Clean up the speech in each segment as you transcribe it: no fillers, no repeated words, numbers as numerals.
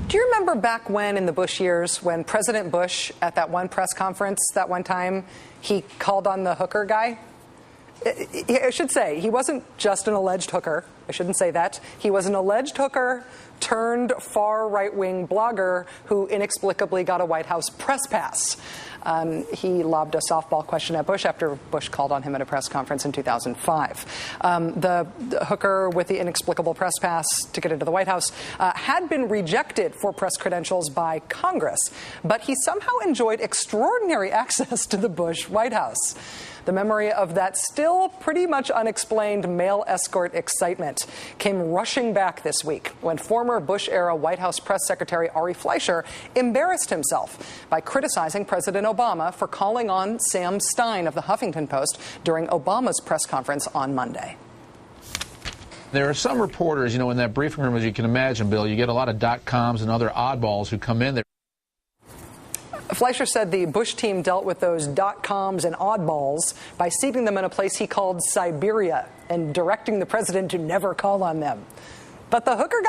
Do you remember back when, in the Bush years, when President Bush, at that one press conference that one time, he called on the hooker guy? I should say, he wasn't just an alleged hooker. I shouldn't say that. He was an alleged hooker turned far right-wing blogger who inexplicably got a White House press pass. He lobbed a softball question at Bush after Bush called on him at a press conference in 2005. The hooker with the inexplicable press pass to get into the White House had been rejected for press credentials by Congress, but he somehow enjoyed extraordinary access to the Bush White House. The memory of that still pretty much unexplained male escort excitement came rushing back this week when former Bush-era White House Press Secretary Ari Fleischer embarrassed himself by criticizing President Obama for calling on Sam Stein of the Huffington Post during Obama's press conference on Monday. There are some reporters, in that briefing room, as you can imagine, Bill, you get a lot of .coms and other oddballs who come in there. Fleischer said the Bush team dealt with those .coms and oddballs by seating them in a place he called Siberia and directing the president to never call on them. But the hooker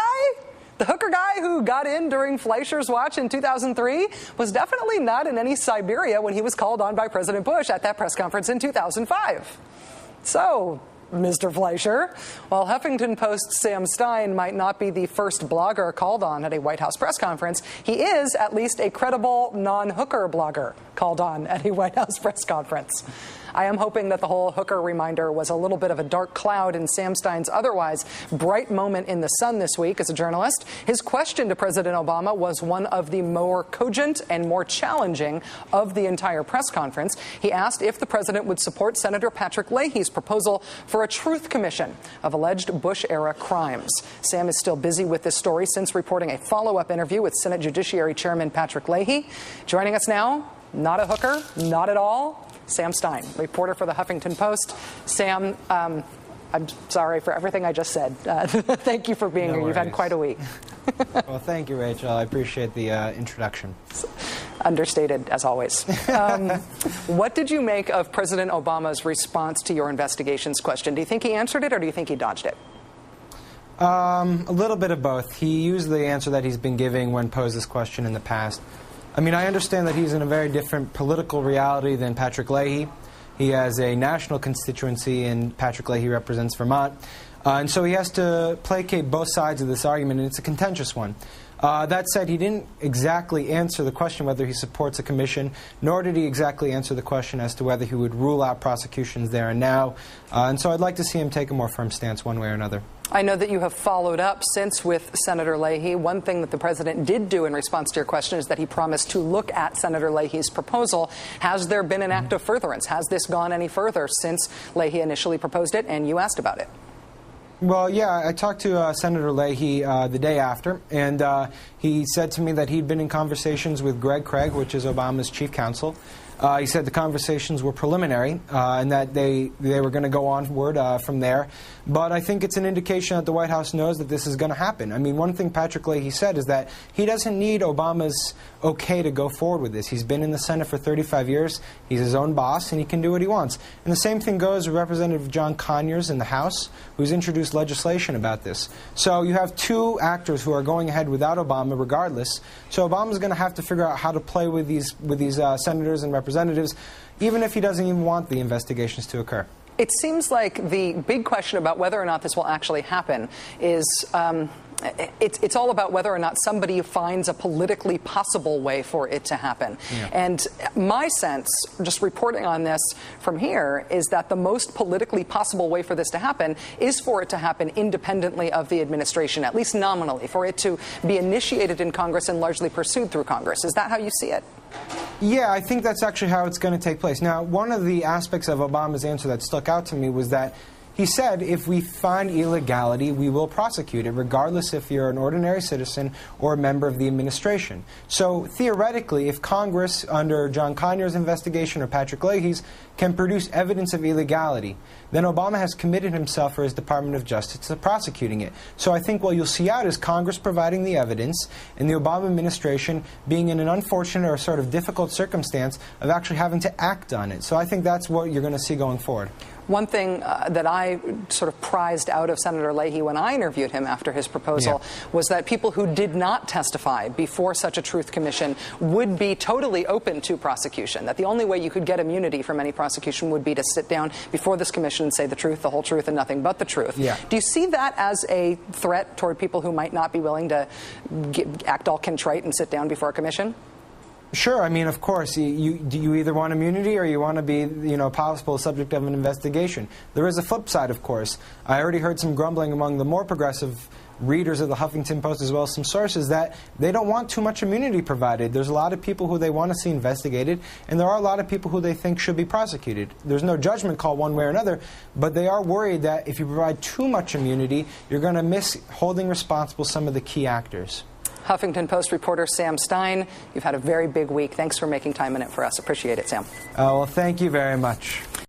guy who got in during Fleischer's watch in 2003 was definitely not in any Siberia when he was called on by President Bush at that press conference in 2005. So, Mr. Fleischer, while Huffington Post's Sam Stein might not be the first blogger called on at a White House press conference, he is at least a credible non-hooker blogger called on at a White House press conference. I am hoping that the whole hooker reminder was a little bit of a dark cloud in Sam Stein's otherwise bright moment in the sun this week as a journalist. His question to President Obama was one of the more cogent and more challenging of the entire press conference. He asked if the president would support Senator Patrick Leahy's proposal for a truth commission of alleged Bush-era crimes. Sam is still busy with this story since reporting a follow-up interview with Senate Judiciary Chairman Patrick Leahy. Joining us now, not a hooker, not at all, Sam Stein, reporter for the Huffington Post. Sam, I'm sorry for everything I just said. Thank you for being here. You've had quite a week. Well, thank you, Rachel. I appreciate the introduction. Understated, as always. What did you make of President Obama's response to your investigations question? Do you think he answered it, or do you think he dodged it? A little bit of both. He used the answer that he's been giving when posed this question in the past. I mean, I understand that he's in a very different political reality than Patrick Leahy. He has a national constituency, and Patrick Leahy represents Vermont. And so he has to placate both sides of this argument, and it's a contentious one. That said, he didn't exactly answer the question whether he supports a commission, nor did he exactly answer the question as to whether he would rule out prosecutions there and now. And so I'd like to see him take a more firm stance one way or another. I know that you have followed up since with Senator Leahy. One thing that the president did do in response to your question is that he promised to look at Senator Leahy's proposal. Has there been an act of furtherance? Has this gone any further since Leahy initially proposed it and you asked about it? Well, yeah, I talked to Senator Leahy the day after, and he said to me that he'd been in conversations with Greg Craig, which is Obama's chief counsel. He said the conversations were preliminary and that they were going to go onward from there. But I think it's an indication that the White House knows that this is going to happen. I mean, one thing Patrick Leahy said is that he doesn't need Obama's okay to go forward with this. He's been in the Senate for 35 years. He's his own boss, and he can do what he wants. And the same thing goes with Representative John Conyers in the House, who's introduced legislation about this. So you have two actors who are going ahead without Obama regardless. So Obama's going to have to figure out how to play with these senators and representatives, even if he doesn't even want the investigations to occur. It seems like the big question about whether or not this will actually happen is it's all about whether or not somebody finds a politically possible way for it to happen. Yeah. And my sense, just reporting on this from here, is that the most politically possible way for this to happen is for it to happen independently of the administration, at least nominally, for it to be initiated in Congress and largely pursued through Congress. Is that how you see it? Yeah, I think that's actually how it's going to take place. Now, one of the aspects of Obama's answer that stuck out to me was that he said, if we find illegality, we will prosecute it, regardless if you're an ordinary citizen or a member of the administration. So theoretically, if Congress, under John Conyers' investigation or Patrick Leahy's, can produce evidence of illegality, then Obama has committed himself or his Department of Justice to prosecuting it. So I think what you'll see out is Congress providing the evidence and the Obama administration being in an unfortunate or sort of difficult circumstance of actually having to act on it. So I think that's what you're going to see going forward. One thing that I sort of prized out of Senator Leahy when I interviewed him after his proposal was that people who did not testify before such a truth commission would be totally open to prosecution, that the only way you could get immunity from any prosecution would be to sit down before this commission and say the truth, the whole truth, and nothing but the truth. Yeah. Do you see that as a threat toward people who might not be willing to act all contrite and sit down before a commission? Sure. I mean, of course, do you either want immunity or you want to be, possible subject of an investigation. There is a flip side, of course. I already heard some grumbling among the more progressive readers of the Huffington Post, as well as some sources, that they don't want too much immunity provided. There's a lot of people who they want to see investigated, and there are a lot of people who they think should be prosecuted. There's no judgment call one way or another, but they are worried that if you provide too much immunity, you're going to miss holding responsible some of the key actors. Huffington Post reporter Sam Stein, you've had a very big week. Thanks for making time in it for us. Appreciate it, Sam. Well, thank you very much.